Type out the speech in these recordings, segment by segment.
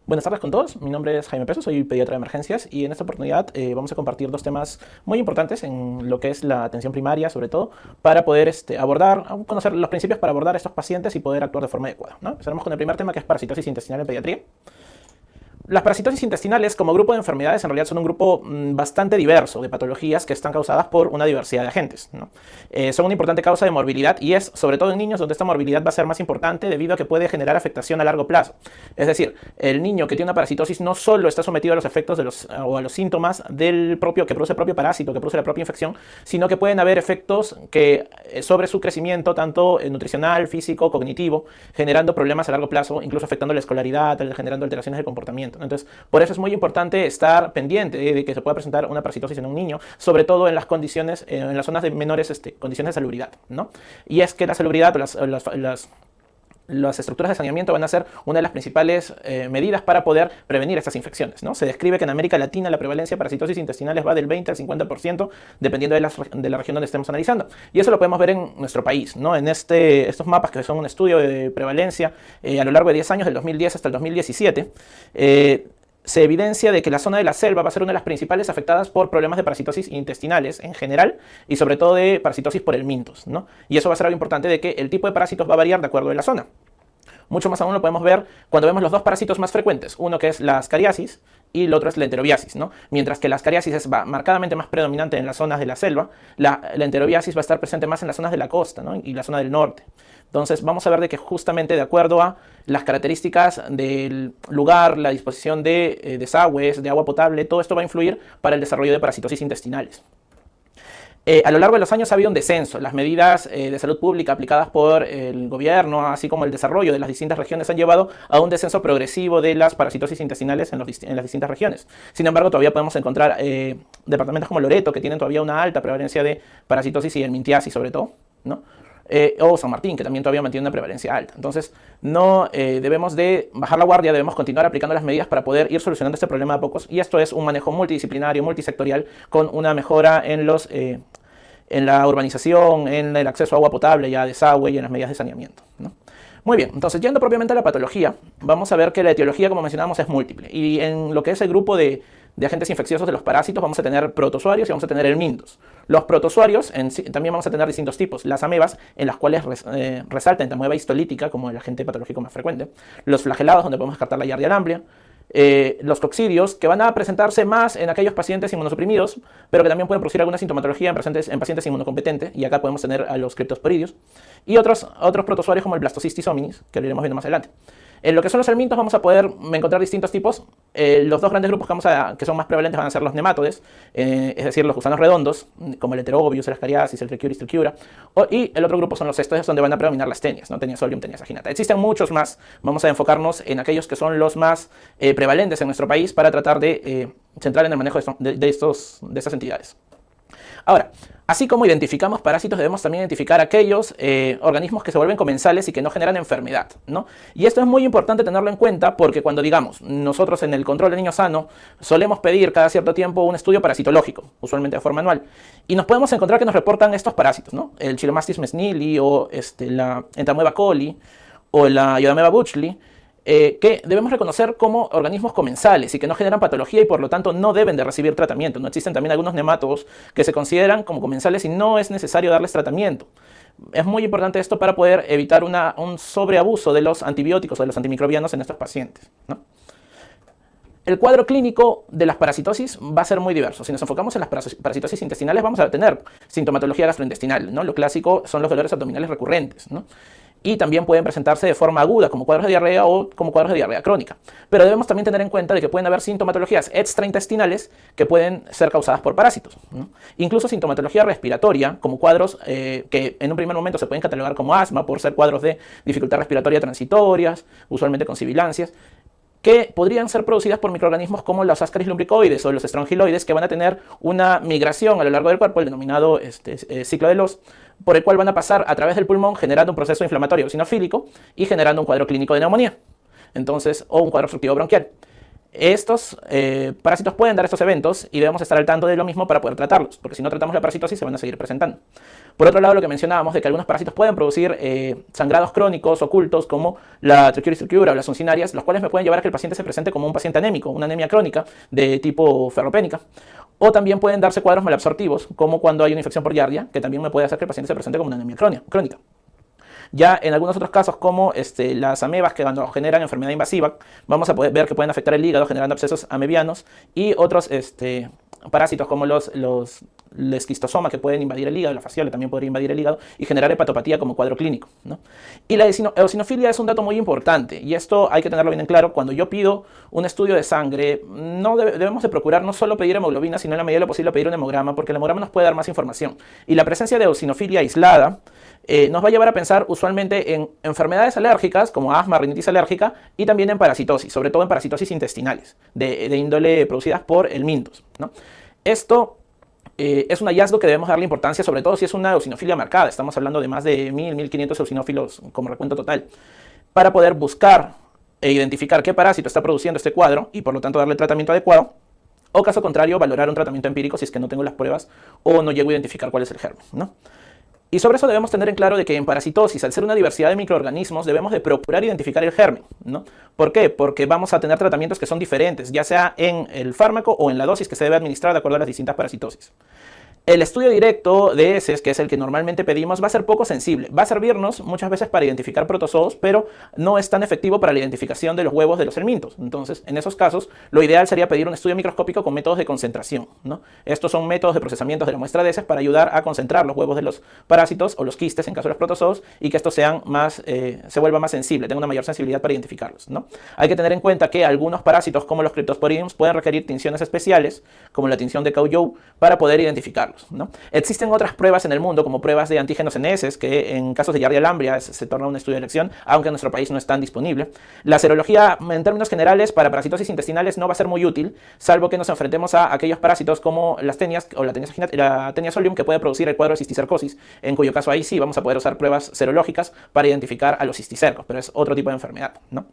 Buenas tardes con todos, mi nombre es Jaime Peso, soy pediatra de emergencias y en esta oportunidad vamos a compartir dos temas muy importantes en lo que es la atención primaria, sobre todo, para poder conocer los principios para abordar a estos pacientes y poder actuar de forma adecuada, ¿no? Empezaremos con el primer tema, que es parasitosis intestinal en pediatría. Las parasitosis intestinales como grupo de enfermedades en realidad son un grupo bastante diverso de patologías que están causadas por una diversidad de agentes, ¿no? Son una importante causa de morbilidad y es sobre todo en niños donde esta morbilidad va a ser más importante debido a que puede generar afectación a largo plazo. Es decir, el niño que tiene una parasitosis no solo está sometido a los efectos o a los síntomas que produce el propio parásito, que produce la propia infección, sino que pueden haber efectos sobre su crecimiento, tanto nutricional, físico, cognitivo, generando problemas a largo plazo, incluso afectando la escolaridad, generando alteraciones de comportamiento. Entonces, por eso es muy importante estar pendiente de que se pueda presentar una parasitosis en un niño, sobre todo en las condiciones, en las zonas de menores condiciones de salubridad, ¿no? Y es que la salubridad, las estructuras de saneamiento van a ser una de las principales medidas para poder prevenir estas infecciones, ¿no? Se describe que en América Latina la prevalencia de parasitosis intestinales va del 20 al la dependiendo de la región donde estemos analizando. Y eso lo podemos ver en nuestro país, ¿no? En estos mapas, que son un estudio de prevalencia a lo largo de 10 años, del 2010 hasta el 2017, se evidencia de que la zona de la selva va a ser una de las principales afectadas por problemas de parasitosis intestinales en general y sobre todo de parasitosis por helmintos, ¿no? Y eso va a ser algo importante, de que el tipo de parásitos va a variar de acuerdo a la zona. Mucho más aún lo podemos ver cuando vemos los dos parásitos más frecuentes, uno que es la ascariasis y el otro es la enterobiasis, ¿no? Mientras que la ascariasis es marcadamente más predominante en las zonas de la selva, la enterobiasis va a estar presente más en las zonas de la costa, ¿no? Y la zona del norte. Entonces vamos a ver de que justamente de acuerdo a las características del lugar, la disposición de desagües, de agua potable, todo esto va a influir para el desarrollo de parasitosis intestinales. A lo largo de los años ha habido un descenso. Las medidas de salud pública aplicadas por el gobierno, así como el desarrollo de las distintas regiones, han llevado a un descenso progresivo de las parasitosis intestinales en las distintas regiones. Sin embargo, todavía podemos encontrar departamentos como Loreto, que tienen todavía una alta prevalencia de parasitosis y helmintiasis sobre todo, ¿no? O San Martín, que también todavía mantiene una prevalencia alta. Entonces, no debemos de bajar la guardia, debemos continuar aplicando las medidas para poder ir solucionando este problema a pocos. Y esto es un manejo multidisciplinario, multisectorial, con una mejora en la urbanización, en el acceso a agua potable, ya desagüe y en las medidas de saneamiento, ¿no? Muy bien, entonces yendo propiamente a la patología, vamos a ver que la etiología, como mencionábamos, es múltiple. Y en lo que es el grupo de agentes infecciosos de los parásitos, vamos a tener protozoarios y vamos a tener helmintos. Los protozoarios también vamos a tener distintos tipos. Las amebas, en las cuales resalta entamoeba histolítica como el agente patológico más frecuente. Los flagelados, donde podemos descartar la Giardia lamblia. Los coccidios, que van a presentarse más en aquellos pacientes inmunosuprimidos, pero que también pueden producir alguna sintomatología en pacientes inmunocompetentes, y acá podemos tener a los criptosporidios, y otros protozoarios como el Blastocystis hominis, que lo iremos viendo más adelante. En lo que son los helmintos vamos a poder encontrar distintos tipos. Los dos grandes grupos que son más prevalentes van a ser los nematodes, es decir, los gusanos redondos, como el Heterobius, el Ascariasis, el Trichuris trichiura, y el otro grupo son los cestodes, donde van a predominar las tenias, ¿no? Tenia solium, tenia saginata. Existen muchos más, vamos a enfocarnos en aquellos que son los más prevalentes en nuestro país para tratar de centrar en el manejo de estas entidades. Ahora, así como identificamos parásitos, debemos también identificar aquellos organismos que se vuelven comensales y que no generan enfermedad, ¿no? Y esto es muy importante tenerlo en cuenta, porque cuando, digamos, nosotros en el control de niño sano solemos pedir cada cierto tiempo un estudio parasitológico, usualmente de forma anual, y nos podemos encontrar que nos reportan estos parásitos, ¿no? El Chilomastis mesnili o la Entamoeba coli o la Iodamoeba buchli, que debemos reconocer como organismos comensales y que no generan patología y por lo tanto no deben de recibir tratamiento, ¿no? Existen también algunos nematodos que se consideran como comensales y no es necesario darles tratamiento. Es muy importante esto para poder evitar un sobreabuso de los antibióticos o de los antimicrobianos en estos pacientes, ¿no? El cuadro clínico de las parasitosis va a ser muy diverso. Si nos enfocamos en las parasitosis intestinales, vamos a tener sintomatología gastrointestinal, ¿no? Lo clásico son los dolores abdominales recurrentes, ¿no? Y también pueden presentarse de forma aguda, como cuadros de diarrea o como cuadros de diarrea crónica. Pero debemos también tener en cuenta de que pueden haber sintomatologías extraintestinales que pueden ser causadas por parásitos, ¿no? Incluso sintomatología respiratoria, como cuadros que en un primer momento se pueden catalogar como asma, por ser cuadros de dificultad respiratoria transitorias, usualmente con sibilancias, que podrían ser producidas por microorganismos como los Ascaris lumbricoides o los estrongiloides, que van a tener una migración a lo largo del cuerpo, el denominado ciclo de Loos, por el cual van a pasar a través del pulmón generando un proceso inflamatorio eosinofílico y generando un cuadro clínico de neumonía, entonces, o un cuadro obstructivo bronquial. Estos parásitos pueden dar estos eventos y debemos estar al tanto de lo mismo para poder tratarlos, porque si no tratamos la parasitosis se van a seguir presentando. Por otro lado, lo que mencionábamos de que algunos parásitos pueden producir sangrados crónicos ocultos como la Trichuris trichiura o las uncinarias, los cuales me pueden llevar a que el paciente se presente como un paciente anémico, una anemia crónica de tipo ferropénica. O también pueden darse cuadros malabsortivos, como cuando hay una infección por Giardia, que también me puede hacer que el paciente se presente como una anemia crónica. Ya en algunos otros casos, como las amebas que cuando generan enfermedad invasiva, vamos a poder ver que pueden afectar el hígado generando abscesos amebianos y otros parásitos como los esquistosomas que pueden invadir el hígado, la fasciola también podría invadir el hígado y generar hepatopatía como cuadro clínico, ¿no? Y la eosinofilia es un dato muy importante y esto hay que tenerlo bien en claro. Cuando yo pido un estudio de sangre, no debemos de procurar no solo pedir hemoglobina, sino en la medida de lo posible pedir un hemograma, porque el hemograma nos puede dar más información. Y la presencia de eosinofilia aislada nos va a llevar a pensar usualmente en enfermedades alérgicas como asma, rinitis alérgica y también en parasitosis, sobre todo en parasitosis intestinales de índole producidas por el mintos, ¿no? Esto es un hallazgo que debemos darle importancia, sobre todo si es una eosinofilia marcada. Estamos hablando de más de 1.000-1.500 eosinófilos como recuento total, para poder buscar e identificar qué parásito está produciendo este cuadro y por lo tanto darle tratamiento adecuado, o caso contrario, valorar un tratamiento empírico si es que no tengo las pruebas o no llego a identificar cuál es el germen, ¿no? Y sobre eso debemos tener en claro de que en parasitosis, al ser una diversidad de microorganismos, debemos de procurar identificar el germen, ¿no? ¿Por qué? Porque vamos a tener tratamientos que son diferentes, ya sea en el fármaco o en la dosis que se debe administrar de acuerdo a las distintas parasitosis. El estudio directo de heces, que es el que normalmente pedimos, va a ser poco sensible. Va a servirnos muchas veces para identificar protozoos, pero no es tan efectivo para la identificación de los huevos de los helmintos. Entonces, en esos casos, lo ideal sería pedir un estudio microscópico con métodos de concentración, ¿no? Estos son métodos de procesamiento de la muestra de heces para ayudar a concentrar los huevos de los parásitos o los quistes en caso de los protozoos y que estos sean más, se vuelva más sensible, tenga una mayor sensibilidad para identificarlos, ¿no? Hay que tener en cuenta que algunos parásitos, como los Cryptosporidiums, pueden requerir tinciones especiales, como la tinción de Cao-Yu, para poder identificarlos, ¿no? Existen otras pruebas en el mundo, como pruebas de antígenos en heces, que en casos de Giardia lamblia se torna un estudio de elección, aunque en nuestro país no es tan disponible. La serología, en términos generales, para parasitosis intestinales no va a ser muy útil, salvo que nos enfrentemos a aquellos parásitos como las tenias o la Tenia solium, que puede producir el cuadro de cisticercosis, en cuyo caso ahí sí vamos a poder usar pruebas serológicas para identificar a los cisticercos, pero es otro tipo de enfermedad, ¿no?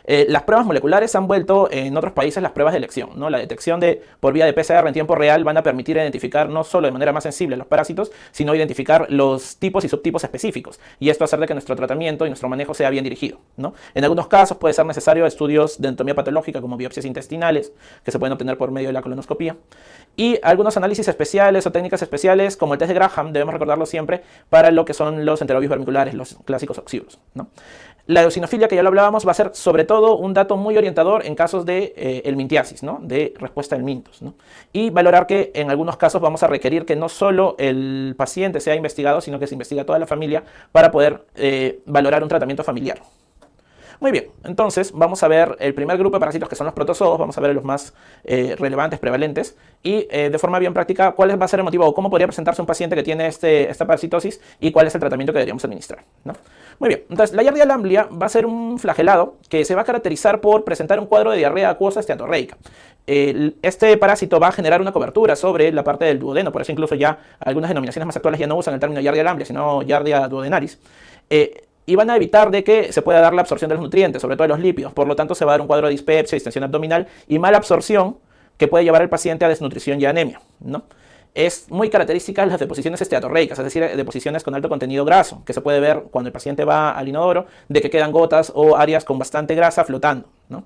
Las pruebas moleculares han vuelto en otros países las pruebas de elección, ¿no? La detección por vía de PCR en tiempo real van a permitir identificar no solo de manera más sensible los parásitos, sino identificar los tipos y subtipos específicos. Y esto hacer de que nuestro tratamiento y nuestro manejo sea bien dirigido, ¿no? En algunos casos puede ser necesario estudios de anatomía patológica como biopsias intestinales, que se pueden obtener por medio de la colonoscopía. Y algunos análisis especiales o técnicas especiales como el test de Graham, debemos recordarlo siempre, para lo que son los enterobios vermiculares, los clásicos oxíbulos, ¿no? La eosinofilia, que ya lo hablábamos, va a ser sobre todo un dato muy orientador en casos de helmintiasis, ¿no? De respuesta a helmintos, ¿no? Y valorar que en algunos casos vamos a requerir que no solo el paciente sea investigado, sino que se investigue a toda la familia para poder valorar un tratamiento familiar. Muy bien, entonces vamos a ver el primer grupo de parásitos, que son los protozoos. Vamos a ver los más relevantes, prevalentes, y de forma bien práctica cuál va a ser el motivo o cómo podría presentarse un paciente que tiene esta parasitosis y cuál es el tratamiento que deberíamos administrar, ¿no? Muy bien, entonces la Giardia lamblia va a ser un flagelado que se va a caracterizar por presentar un cuadro de diarrea acuosa esteatorreica. Este parásito va a generar una cobertura sobre la parte del duodeno, por eso incluso ya algunas denominaciones más actuales ya no usan el término Giardia lamblia, sino Giardia duodenaris. Y van a evitar de que se pueda dar la absorción de los nutrientes, sobre todo de los lípidos. Por lo tanto, se va a dar un cuadro de dispepsia, distensión abdominal y mala absorción que puede llevar al paciente a desnutrición y anemia, ¿no? Es muy característica las deposiciones esteatorreicas, es decir, deposiciones con alto contenido graso, que se puede ver cuando el paciente va al inodoro, de que quedan gotas o áreas con bastante grasa flotando, ¿no?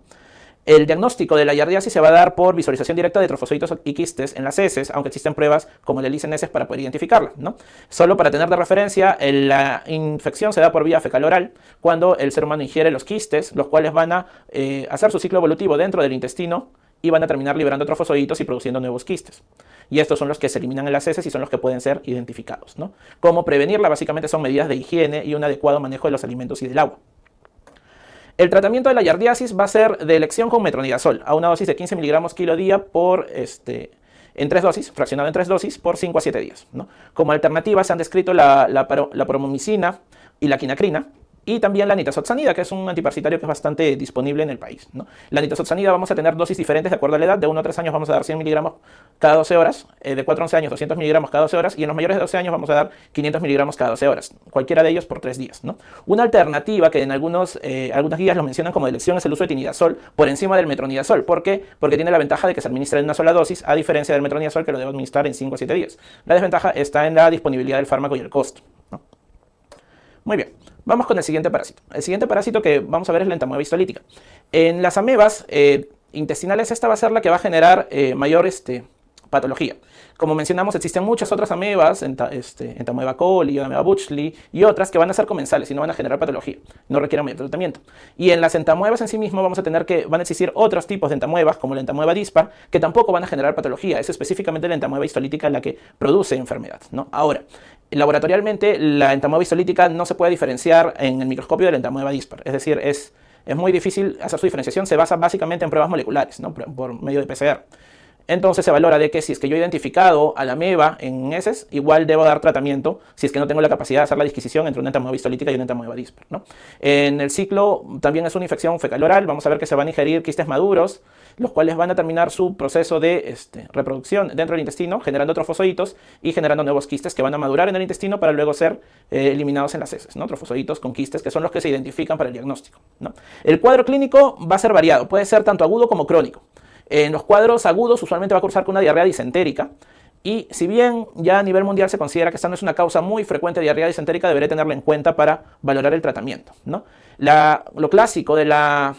El diagnóstico de la giardiasis se va a dar por visualización directa de trofosoditos y quistes en las heces, aunque existen pruebas como el ELISA en heces para poder identificarla, ¿no? Solo para tener de referencia, la infección se da por vía fecal-oral cuando el ser humano ingiere los quistes, los cuales van a hacer su ciclo evolutivo dentro del intestino y van a terminar liberando trofosoditos y produciendo nuevos quistes. Y estos son los que se eliminan en las heces y son los que pueden ser identificados, ¿no? Cómo prevenirla, básicamente son medidas de higiene y un adecuado manejo de los alimentos y del agua. El tratamiento de la giardiasis va a ser de elección con metronidazol, a una dosis de 15 miligramos kilo día en 3 dosis, fraccionado en 3 dosis, por 5 a 7 días, ¿no? Como alternativa se han descrito la paromomicina y la quinacrina, y también la nitazoxanida, que es un antiparasitario que es bastante disponible en el país, ¿no? La nitazoxanida vamos a tener dosis diferentes de acuerdo a la edad. De 1 a 3 años vamos a dar 100 miligramos cada 12 horas, de 4 a 11 años 200 miligramos cada 12 horas, y en los mayores de 12 años vamos a dar 500 miligramos cada 12 horas, cualquiera de ellos por 3 días, ¿no? Una alternativa que en algunas guías lo mencionan como elección es el uso de tinidazol por encima del metronidazol. ¿Por qué? Porque tiene la ventaja de que se administra en una sola dosis, a diferencia del metronidazol que lo debo administrar en 5 a 7 días. La desventaja está en la disponibilidad del fármaco y el costo, ¿no? Muy bien, vamos con el siguiente parásito. El siguiente parásito que vamos a ver es la entamoeba histolítica. En las amebas intestinales, esta va a ser la que va a generar mayor patología. Como mencionamos, existen muchas otras amebas, entamoeba coli, ameba Buchley y otras que van a ser comensales y no van a generar patología, no requieren mayor tratamiento. Y en las entamoebas en sí mismo vamos a tener que van a existir otros tipos de entamoebas, como la entamoeba dispar, que tampoco van a generar patología. Es específicamente la entamoeba histolítica la que produce enfermedad, ¿no? Ahora, laboratorialmente, la entamoeba histolítica no se puede diferenciar en el microscopio de la entamoeba dispar. Es decir, es muy difícil hacer su diferenciación. Se basa básicamente en pruebas moleculares, ¿no? Por medio de PCR. Entonces se valora de que si es que yo he identificado a la ameba en heces, igual debo dar tratamiento si es que no tengo la capacidad de hacer la disquisición entre una entamoeba histolítica y una entamoeba dispar, ¿no? En el ciclo también es una infección fecal-oral. Vamos a ver que se van a ingerir quistes maduros, los cuales van a terminar su proceso de reproducción dentro del intestino, generando trofozoitos y generando nuevos quistes que van a madurar en el intestino para luego ser eliminados en las heces, ¿no? Trofozoitos con quistes que son los que se identifican para el diagnóstico, ¿no? El cuadro clínico va a ser variado, puede ser tanto agudo como crónico. En los cuadros agudos usualmente va a cursar con una diarrea disentérica, y si bien ya a nivel mundial se considera que esta no es una causa muy frecuente de diarrea disentérica, deberé tenerla en cuenta para valorar el tratamiento, ¿no? Lo clásico de la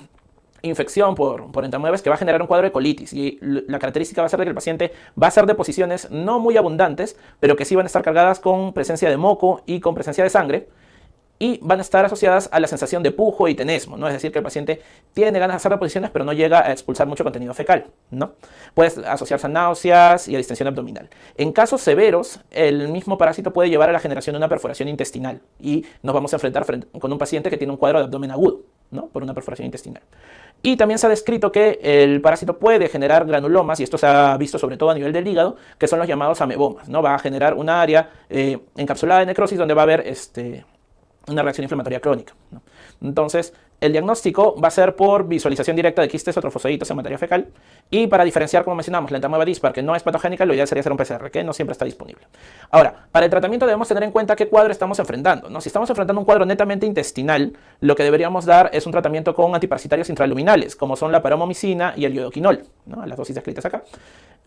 infección por entamoeba es que va a generar un cuadro de colitis, y la característica va a ser de que el paciente va a ser de deposiciones no muy abundantes, pero que sí van a estar cargadas con presencia de moco y con presencia de sangre, y van a estar asociadas a la sensación de pujo y tenesmo, ¿no? Es decir, que el paciente tiene ganas de hacer deposiciones, pero no llega a expulsar mucho contenido fecal, ¿no? Puede asociarse a náuseas y a distensión abdominal. En casos severos, el mismo parásito puede llevar a la generación de una perforación intestinal, y nos vamos a enfrentar con un paciente que tiene un cuadro de abdomen agudo, ¿no? Por una perforación intestinal. Y también se ha descrito que el parásito puede generar granulomas, y esto se ha visto sobre todo a nivel del hígado, que son los llamados amebomas, ¿no? Va a generar un área encapsulada de necrosis donde va a haber una reacción inflamatoria crónica, ¿no? Entonces, el diagnóstico va a ser por visualización directa de quistes o trofozoitos en materia fecal, y para diferenciar, como mencionamos, la entamoeba dispar, que no es patogénica, lo ideal sería hacer un PCR, que no siempre está disponible. Ahora, para el tratamiento debemos tener en cuenta qué cuadro estamos enfrentando, ¿no? Si estamos enfrentando un cuadro netamente intestinal, lo que deberíamos dar es un tratamiento con antiparasitarios intraluminales, como son la paromomicina y el iodoquinol, ¿no? Las dosis descritas acá.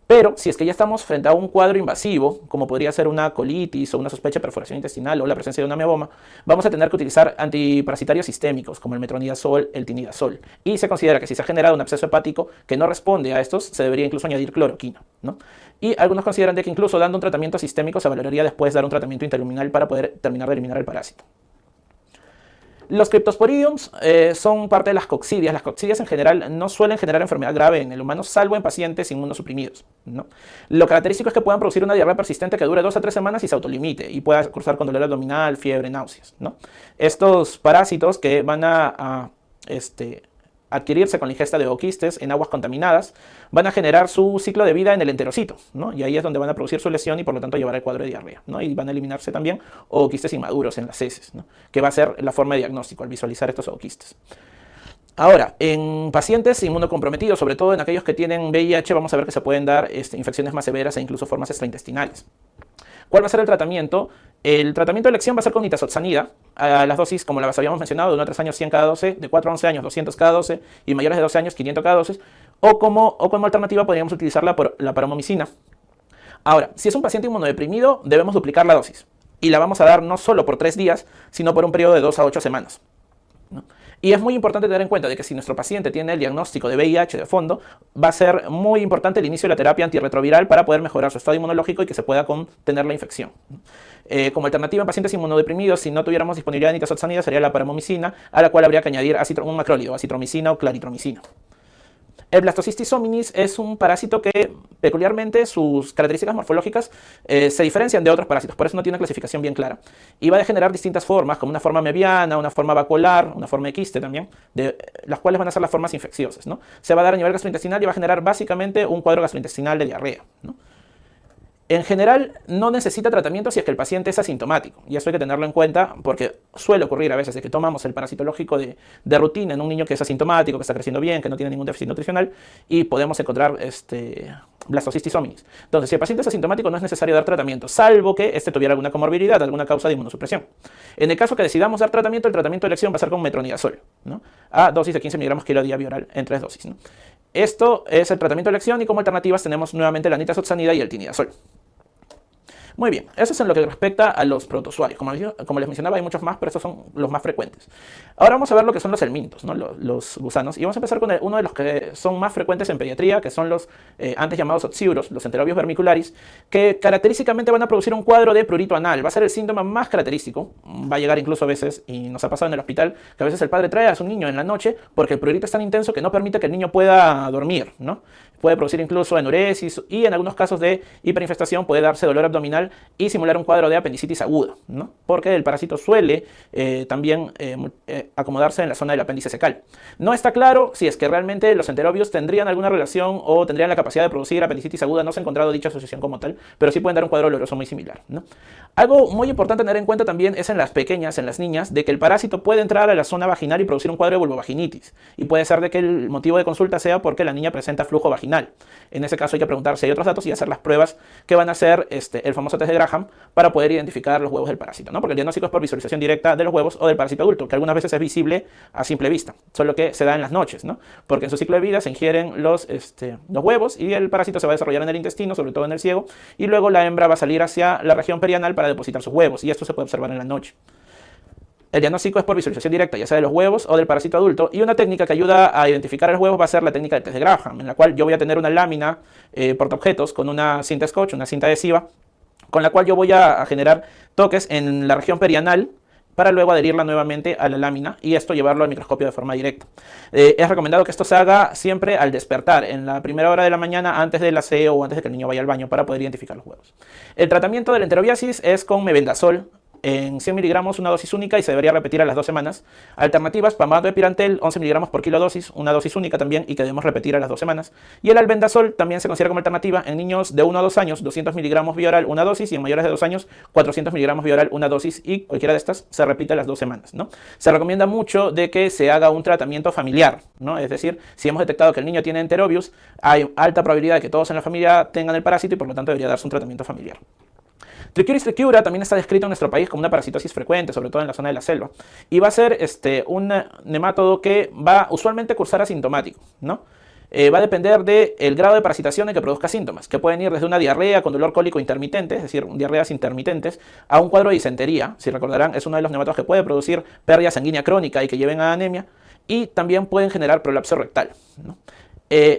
Pero si es que ya estamos frente a un cuadro invasivo, como podría ser una colitis o una sospecha de perforación intestinal o la presencia de una ameboma, vamos a tener que utilizar antiparasitarios sistémicos como el metronidazol, el tinidazol. Y se considera que si se ha generado un absceso hepático que no responde a estos, se debería incluso añadir cloroquina, ¿no? Y algunos consideran de que incluso dando un tratamiento sistémico se valoraría después dar un tratamiento interluminal para poder terminar de eliminar el parásito. Los Cryptosporidiums son parte de las coccidias. Las coccidias en general no suelen generar enfermedad grave en el humano, salvo en pacientes inmunosuprimidos, ¿no? Lo característico es que puedan producir una diarrea persistente que dure 2 a 3 semanas y se autolimite, y pueda cursar con dolor abdominal, fiebre, náuseas, ¿no? Estos parásitos que van a adquirirse con la ingesta de ooquistes en aguas contaminadas van a generar su ciclo de vida en el enterocito, ¿no? Y ahí es donde van a producir su lesión y por lo tanto llevar el cuadro de diarrea, ¿no? Y van a eliminarse también ooquistes inmaduros en las heces, ¿no? Que va a ser la forma de diagnóstico al visualizar estos ooquistes. Ahora, en pacientes inmunocomprometidos, sobre todo en aquellos que tienen VIH, vamos a ver que se pueden dar infecciones más severas e incluso formas extraintestinales. ¿Cuál va a ser el tratamiento? El tratamiento de elección va a ser con nitazoxanida, a las dosis, como las habíamos mencionado, de 1 a 3 años 100 cada 12, de 4 a 11 años 200 cada 12, y mayores de 12 años 500 cada 12, o como alternativa podríamos utilizar la paromomicina. Ahora, si es un paciente inmunodeprimido, debemos duplicar la dosis, y la vamos a dar no solo por 3 días, sino por un periodo de 2 a 8 semanas, ¿no? Y es muy importante tener en cuenta de que si nuestro paciente tiene el diagnóstico de VIH de fondo, va a ser muy importante el inicio de la terapia antirretroviral para poder mejorar su estado inmunológico y que se pueda contener la infección. Como alternativa en pacientes inmunodeprimidos, si no tuviéramos disponibilidad de nitazoxanida, sería la paromomicina, a la cual habría que añadir un macrólido, acitromicina o claritromicina. El Blastocystis hominis es un parásito que peculiarmente sus características morfológicas se diferencian de otros parásitos, por eso no tiene una clasificación bien clara. Y va a generar distintas formas, como una forma mebiana, una forma vacuolar, una forma de quiste también, las cuales van a ser las formas infecciosas, ¿no? Se va a dar a nivel gastrointestinal y va a generar básicamente un cuadro gastrointestinal de diarrea, ¿no? En general, no necesita tratamiento si es que el paciente es asintomático. Y eso hay que tenerlo en cuenta porque suele ocurrir a veces de que tomamos el parasitológico de rutina en un niño que es asintomático, que está creciendo bien, que no tiene ningún déficit nutricional, y podemos encontrar blastocystis hominis. Entonces, si el paciente es asintomático, no es necesario dar tratamiento, salvo que tuviera alguna comorbilidad, alguna causa de inmunosupresión. En el caso que decidamos dar tratamiento, el tratamiento de elección va a ser con metronidazol, ¿no? A dosis de 15 miligramos kilo día bioral en 3 dosis, ¿no? Esto es el tratamiento de elección y como alternativas tenemos nuevamente la nitazoxanida y el tinidazol. Muy bien, eso es en lo que respecta a los protozoarios. Como les mencionaba, hay muchos más, pero estos son los más frecuentes. Ahora vamos a ver lo que son los helmintos, ¿no? Los gusanos. Y vamos a empezar con uno de los que son más frecuentes en pediatría, que son los antes llamados oxiuros, los enterobius vermicularis, que característicamente van a producir un cuadro de prurito anal. Va a ser el síntoma más característico. Va a llegar incluso a veces, y nos ha pasado en el hospital, que a veces el padre trae a su niño en la noche porque el prurito es tan intenso que no permite que el niño pueda dormir, ¿no? Puede producir incluso enuresis y en algunos casos de hiperinfestación puede darse dolor abdominal y simular un cuadro de apendicitis aguda, ¿no? Porque el parásito suele también acomodarse en la zona del apéndice secal. No está claro si es que realmente los enterobius tendrían alguna relación o tendrían la capacidad de producir apendicitis aguda. No se ha encontrado dicha asociación como tal, pero sí pueden dar un cuadro doloroso muy similar, ¿no? Algo muy importante a tener en cuenta también es en las pequeñas, en las niñas, de que el parásito puede entrar a la zona vaginal y producir un cuadro de vulvovaginitis. Y puede ser de que el motivo de consulta sea porque la niña presenta flujo vaginal. En ese caso hay que preguntar si hay otros datos y hacer las pruebas que van a hacer el famoso test de Graham para poder identificar los huevos del parásito, ¿no? Porque el diagnóstico es por visualización directa de los huevos o del parásito adulto, que algunas veces es visible a simple vista, solo que se da en las noches, ¿no? Porque en su ciclo de vida se ingieren los huevos y el parásito se va a desarrollar en el intestino, sobre todo en el ciego, y luego la hembra va a salir hacia la región perianal para depositar sus huevos, y esto se puede observar en la noche. El diagnóstico es por visualización directa, ya sea de los huevos o del parásito adulto, y una técnica que ayuda a identificar a los huevos va a ser la técnica del test de Graham, en la cual yo voy a tener una lámina portaobjetos con una cinta scotch, una cinta adhesiva, con la cual yo voy a generar toques en la región perianal para luego adherirla nuevamente a la lámina y esto llevarlo al microscopio de forma directa. Es recomendado que esto se haga siempre al despertar, en la primera hora de la mañana, antes del aseo o antes de que el niño vaya al baño, para poder identificar los huevos. El tratamiento de la enterobiasis es con mebendazol en 100 miligramos, una dosis única, y se debería repetir a las 2 semanas. Alternativas, pamato de pirantel, 11 miligramos por kilo dosis, una dosis única también, y que debemos repetir a las 2 semanas. Y el albendazol también se considera como alternativa en niños de 1 a 2 años, 200 miligramos vía oral, una dosis, y en mayores de 2 años, 400 miligramos vía oral, una dosis, y cualquiera de estas se repite a las 2 semanas, ¿no? Se recomienda mucho de que se haga un tratamiento familiar, ¿no? Es decir, si hemos detectado que el niño tiene enterobius, hay alta probabilidad de que todos en la familia tengan el parásito y por lo tanto debería darse un tratamiento familiar. Trichuris trichiura también está descrito en nuestro país como una parasitosis frecuente, sobre todo en la zona de la selva. Y va a ser un nemátodo que va a usualmente cursar asintomático, ¿no? Va a depender del grado de parasitación en que produzca síntomas, que pueden ir desde una diarrea con dolor cólico intermitente, es decir, diarreas intermitentes, a un cuadro de disentería. Si recordarán, es uno de los nemátodos que puede producir pérdida sanguínea crónica y que lleven a anemia, y también pueden generar prolapso rectal, ¿no?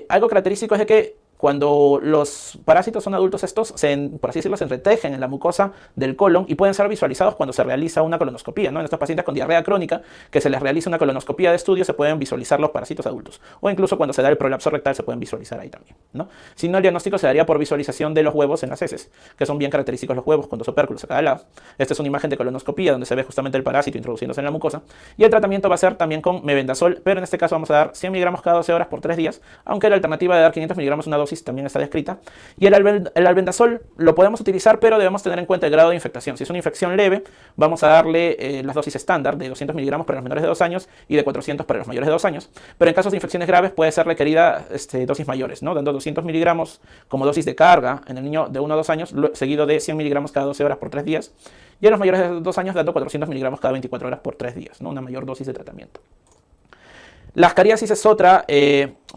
Algo característico es de que cuando los parásitos son adultos, estos, por así decirlo, se entretejen en la mucosa del colon y pueden ser visualizados cuando se realiza una colonoscopía, ¿no? En estos pacientes con diarrea crónica, que se les realiza una colonoscopía de estudio, se pueden visualizar los parásitos adultos. O incluso cuando se da el prolapso rectal, se pueden visualizar ahí también, ¿no? Si no, el diagnóstico se daría por visualización de los huevos en las heces, que son bien característicos los huevos con 2 opérculos a cada lado. Esta es una imagen de colonoscopía donde se ve justamente el parásito introduciéndose en la mucosa. Y el tratamiento va a ser también con mebendazol, pero en este caso vamos a dar 100 miligramos cada 12 horas por 3 días, aunque la alternativa de dar 500 miligramos una dosis también está descrita. Y el albendazol lo podemos utilizar, pero debemos tener en cuenta el grado de infectación. Si es una infección leve, vamos a darle las dosis estándar de 200 miligramos para los menores de 2 años y de 400 para los mayores de 2 años. Pero en casos de infecciones graves puede ser requerida dosis mayores, ¿no? Dando 200 miligramos como dosis de carga en el niño de 1 a 2 años, seguido de 100 miligramos cada 12 horas por 3 días. Y en los mayores de 2 años dando 400 miligramos cada 24 horas por 3 días, ¿no? Una mayor dosis de tratamiento. La ascariasis es otra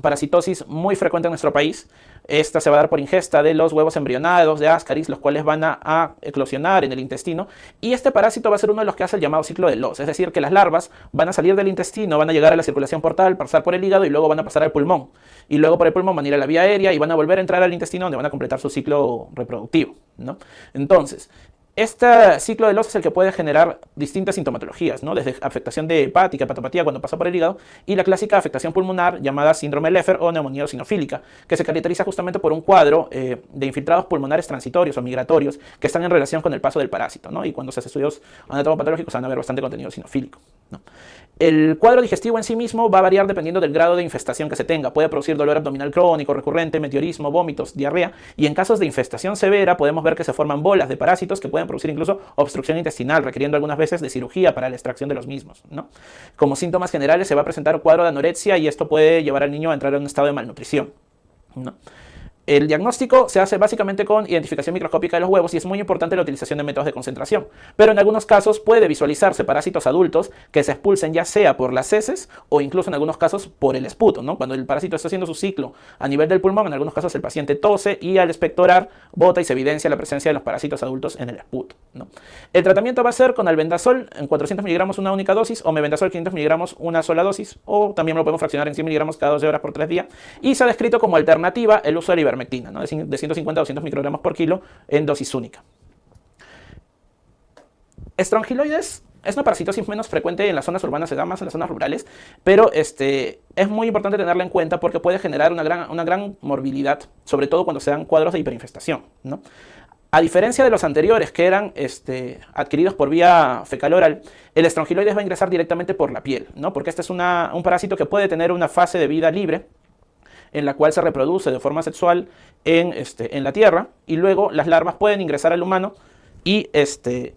parasitosis muy frecuente en nuestro país. Esta se va a dar por ingesta de los huevos embrionados de Ascaris, los cuales van a eclosionar en el intestino. Y este parásito va a ser uno de los que hace el llamado ciclo de Loss. Es decir, que las larvas van a salir del intestino, van a llegar a la circulación portal, pasar por el hígado y luego van a pasar al pulmón. Y luego por el pulmón van a ir a la vía aérea y van a volver a entrar al intestino donde van a completar su ciclo reproductivo, ¿no? Entonces, Este ciclo de los es el que puede generar distintas sintomatologías, ¿no? Desde afectación de hepática, hepatopatía cuando pasa por el hígado, y la clásica afectación pulmonar llamada síndrome Leffer o neumonía eosinofílica, que se caracteriza justamente por un cuadro de infiltrados pulmonares transitorios o migratorios que están en relación con el paso del parásito, ¿no? Y cuando se hace estudios anatomopatológicos van a ver bastante contenido eosinofílico, ¿no? El cuadro digestivo en sí mismo va a variar dependiendo del grado de infestación que se tenga. Puede producir dolor abdominal crónico, recurrente, meteorismo, vómitos, diarrea, y en casos de infestación severa podemos ver que se forman bolas de parásitos que pueden producir incluso obstrucción intestinal, requiriendo algunas veces de cirugía para la extracción de los mismos, ¿no? Como síntomas generales se va a presentar un cuadro de anorexia y esto puede llevar al niño a entrar en un estado de malnutrición, ¿no? El diagnóstico se hace básicamente con identificación microscópica de los huevos y es muy importante la utilización de métodos de concentración. Pero en algunos casos puede visualizarse parásitos adultos que se expulsen ya sea por las heces o incluso en algunos casos por el esputo, ¿no? Cuando el parásito está haciendo su ciclo a nivel del pulmón, en algunos casos el paciente tose y al expectorar bota y se evidencia la presencia de los parásitos adultos en el esputo, ¿no? El tratamiento va a ser con albendazol en 400 miligramos una única dosis o mebendazol 500 miligramos una sola dosis, o también lo podemos fraccionar en 100 miligramos cada 12 horas por 3 días. Y se ha descrito como alternativa el uso de la ivermectina, ¿no? De 150 a 200 microgramos por kilo en dosis única. Estrongiloides es una parasitosis menos frecuente en las zonas urbanas, se da más en las zonas rurales, pero es muy importante tenerla en cuenta porque puede generar una gran morbilidad, sobre todo cuando se dan cuadros de hiperinfestación, ¿no? A diferencia de los anteriores que eran adquiridos por vía fecal oral, el estrongiloides va a ingresar directamente por la piel, ¿no? Porque este es un parásito que puede tener una fase de vida libre, en la cual se reproduce de forma sexual en la tierra, y luego las larvas pueden ingresar al humano y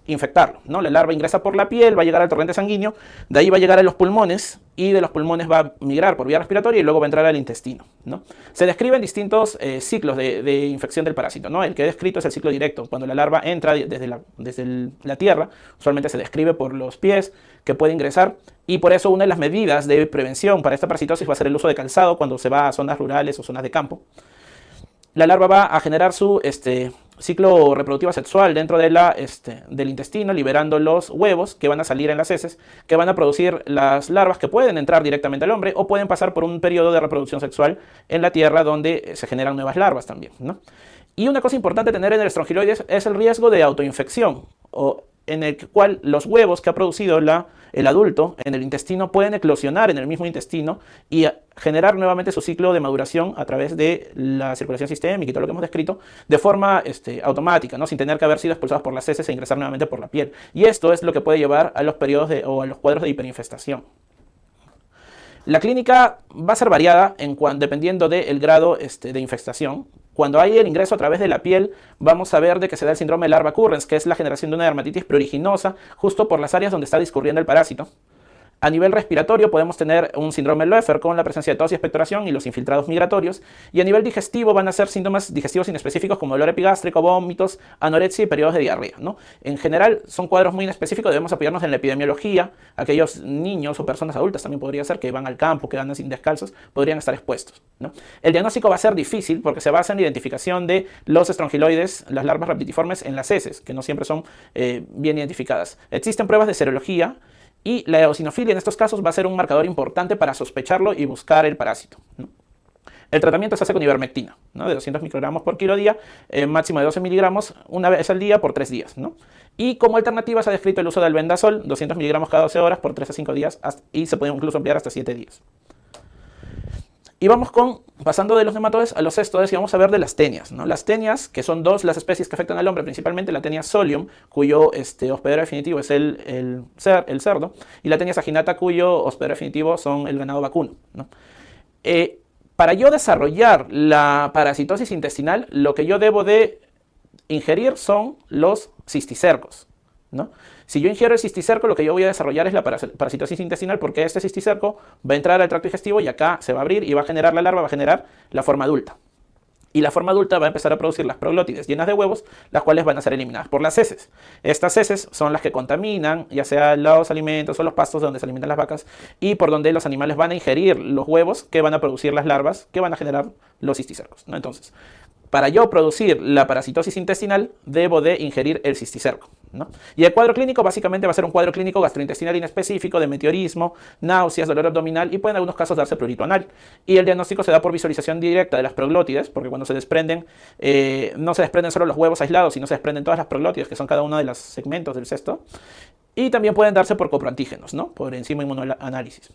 infectarlo, ¿no? La larva ingresa por la piel, va a llegar al torrente sanguíneo, de ahí va a llegar a los pulmones, y de los pulmones va a migrar por vía respiratoria y luego va a entrar al intestino, ¿no? Se describen distintos ciclos de infección del parásito, ¿no? El que he descrito es el ciclo directo, cuando la larva entra desde la tierra, usualmente se describe por los pies, que puede ingresar, y por eso una de las medidas de prevención para esta parasitosis va a ser el uso de calzado cuando se va a zonas rurales o zonas de campo. La larva va a generar su ciclo reproductivo sexual dentro del intestino, liberando los huevos que van a salir en las heces, que van a producir las larvas que pueden entrar directamente al hombre o pueden pasar por un periodo de reproducción sexual en la tierra donde se generan nuevas larvas también, ¿no? Y una cosa importante tener en el estrongiloides es el riesgo de autoinfección, en el cual los huevos que ha producido el adulto en el intestino pueden eclosionar en el mismo intestino y generar nuevamente su ciclo de maduración a través de la circulación sistémica y todo lo que hemos descrito de forma automática, ¿no? Sin tener que haber sido expulsados por las heces e ingresar nuevamente por la piel. Y esto es lo que puede llevar a los periodos o a los cuadros de hiperinfestación. La clínica va a ser variada dependiendo del grado de infestación. Cuando hay el ingreso a través de la piel, vamos a ver de que se da el síndrome de larva Currens, que es la generación de una dermatitis pruriginosa justo por las áreas donde está discurriendo el parásito. A nivel respiratorio podemos tener un síndrome Leffer con la presencia de tos y expectoración y los infiltrados migratorios. Y a nivel digestivo van a ser síntomas digestivos inespecíficos como dolor epigástrico, vómitos, anorexia y periodos de diarrea, ¿no? En general son cuadros muy inespecíficos, debemos apoyarnos en la epidemiología. Aquellos niños o personas adultas también podría ser que van al campo, que andan sin descalzos, podrían estar expuestos, ¿no? El diagnóstico va a ser difícil porque se basa en la identificación de los estrongiloides, las larvas raptitiformes en las heces, que no siempre son bien identificadas. Existen pruebas de serología, y la eosinofilia en estos casos va a ser un marcador importante para sospecharlo y buscar el parásito, ¿no? El tratamiento se hace con ivermectina, ¿no? De 200 microgramos por kilo día, máximo de 12 miligramos una vez al día por 3 días, ¿no? Y como alternativa se ha descrito el uso de albendazol, 200 miligramos cada 12 horas por 3 a 5 días, y se puede incluso ampliar hasta 7 días. Y vamos pasando de los nematodes a los cestodes y vamos a ver de las tenias, ¿no? Las tenias, que son dos las especies que afectan al hombre, principalmente la tenia solium, cuyo hospedero definitivo es el cerdo, y la tenia saginata, cuyo hospedero definitivo son el ganado vacuno, ¿no? Para yo desarrollar la parasitosis intestinal, lo que yo debo de ingerir son los cisticercos, ¿no? Si yo ingiero el cisticerco, lo que yo voy a desarrollar es la parasitosis intestinal, porque este cisticerco va a entrar al tracto digestivo y acá se va a abrir y va a generar la larva, va a generar la forma adulta. Y la forma adulta va a empezar a producir las proglótides llenas de huevos, las cuales van a ser eliminadas por las heces. Estas heces son las que contaminan, ya sea los alimentos o los pastos donde se alimentan las vacas, y por donde los animales van a ingerir los huevos que van a producir las larvas, que van a generar los cisticercos, ¿no? Entonces, para yo producir la parasitosis intestinal, debo de ingerir el cisticerco, ¿no? Y el cuadro clínico básicamente va a ser un cuadro clínico gastrointestinal inespecífico de meteorismo, náuseas, dolor abdominal y puede en algunos casos darse prurito anal. Y el diagnóstico se da por visualización directa de las proglótides, porque cuando se desprenden, no se desprenden solo los huevos aislados, sino se desprenden todas las proglótides, que son cada uno de los segmentos del cesto. Y también pueden darse por coproantígenos, ¿no? Por enzima inmunoanálisis.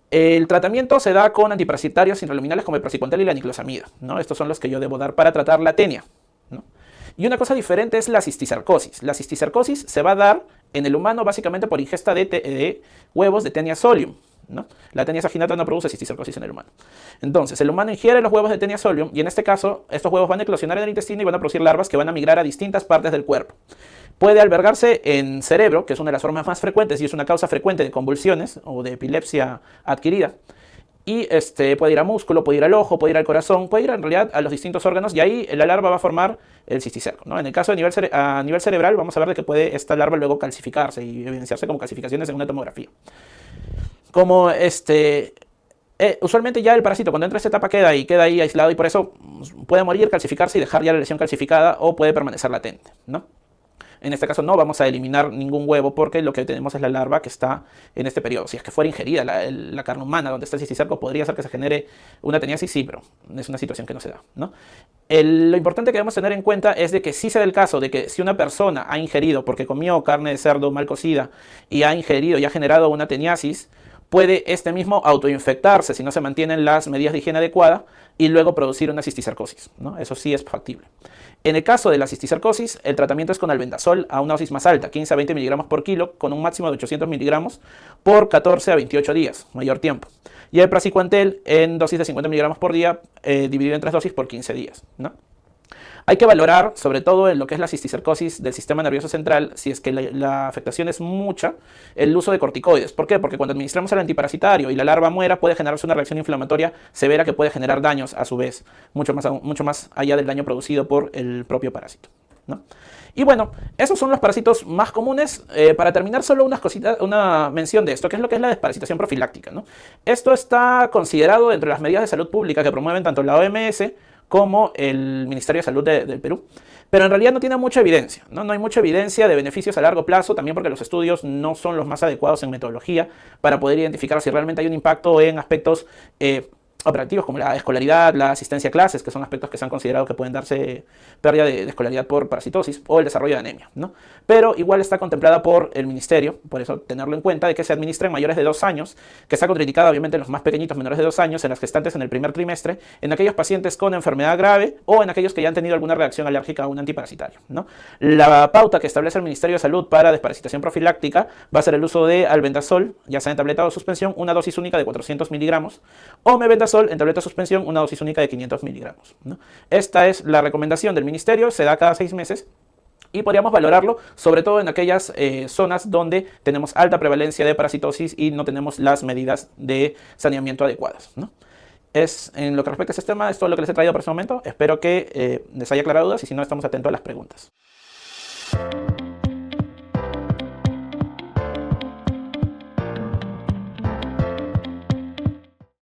El tratamiento se da con antiparasitarios intraluminales como el praziquantel y la niclosamida, ¿no? Estos son los que yo debo dar para tratar la tenia, ¿no? Y una cosa diferente es la cisticercosis. La cisticercosis se va a dar en el humano básicamente por ingesta de huevos de Taenia solium, ¿no? La Taenia saginata no produce cisticercosis en el humano. Entonces, el humano ingiere los huevos de Taenia solium y en este caso, estos huevos van a eclosionar en el intestino y van a producir larvas que van a migrar a distintas partes del cuerpo. Puede albergarse en cerebro, que es una de las formas más frecuentes y es una causa frecuente de convulsiones o de epilepsia adquirida. Y puede ir a músculo, puede ir al ojo, puede ir al corazón, puede ir en realidad a los distintos órganos y ahí la larva va a formar el cisticerco, ¿no? En el caso a nivel cerebral vamos a ver de que puede esta larva luego calcificarse y evidenciarse como calcificaciones en una tomografía. Como usualmente ya el parásito cuando entra a esta etapa queda ahí aislado y por eso puede morir, calcificarse y dejar ya la lesión calcificada o puede permanecer latente, ¿no? En este caso no vamos a eliminar ningún huevo porque lo que tenemos es la larva que está en este periodo. Si es que fuera ingerida la carne humana donde está el cisticerco, podría ser que se genere una teniasis, sí, pero es una situación que no se da, ¿no? Lo importante que debemos tener en cuenta es de que sí se da el caso de que si una persona ha ingerido, porque comió carne de cerdo mal cocida y ha ingerido y ha generado una teniasis, puede mismo autoinfectarse si no se mantienen las medidas de higiene adecuadas y luego producir una cisticercosis, ¿no? Eso sí es factible. En el caso de la cisticercosis, el tratamiento es con albendazol a una dosis más alta, 15 a 20 miligramos por kilo, con un máximo de 800 miligramos por 14 a 28 días, mayor tiempo. Y el praziquantel en dosis de 50 miligramos por día, dividido en 3 dosis por 15 días, ¿no? Hay que valorar, sobre todo en lo que es la cisticercosis del sistema nervioso central, si es que la afectación es mucha, el uso de corticoides. ¿Por qué? Porque cuando administramos el antiparasitario y la larva muera, puede generarse una reacción inflamatoria severa que puede generar daños a su vez, mucho más allá del daño producido por el propio parásito, ¿no? Y bueno, esos son los parásitos más comunes. Para terminar, solo una mención de esto, que es lo que es la desparasitación profiláctica, ¿no? Esto está considerado entre las medidas de salud pública que promueven tanto la OMS como el Ministerio de Salud del Perú, pero en realidad no tiene mucha evidencia, ¿no? No hay mucha evidencia de beneficios a largo plazo, también porque los estudios no son los más adecuados en metodología para poder identificar si realmente hay un impacto en aspectos operativos como la escolaridad, la asistencia a clases, que son aspectos que se han considerado que pueden darse pérdida de escolaridad por parasitosis o el desarrollo de anemia, ¿no? Pero igual está contemplada por el ministerio, por eso tenerlo en cuenta, de que se administra en mayores de 2 años, que está contraindicada obviamente en los más pequeñitos menores de 2 años, en las gestantes en el primer trimestre, en aquellos pacientes con enfermedad grave o en aquellos que ya han tenido alguna reacción alérgica a un antiparasitario, ¿no? La pauta que establece el Ministerio de Salud para desparasitación profiláctica va a ser el uso de albendazol, ya sea en tableta o suspensión, una dosis única de 400 miligramos, o mebendazol en tableta suspensión, una dosis única de 500 miligramos, ¿no? Esta es la recomendación del ministerio, se da cada 6 meses y podríamos valorarlo sobre todo en aquellas zonas donde tenemos alta prevalencia de parasitosis y no tenemos las medidas de saneamiento adecuadas, ¿no? En lo que respecta a este tema, es todo lo que les he traído por este momento. Espero que les haya aclarado dudas y si no, estamos atentos a las preguntas.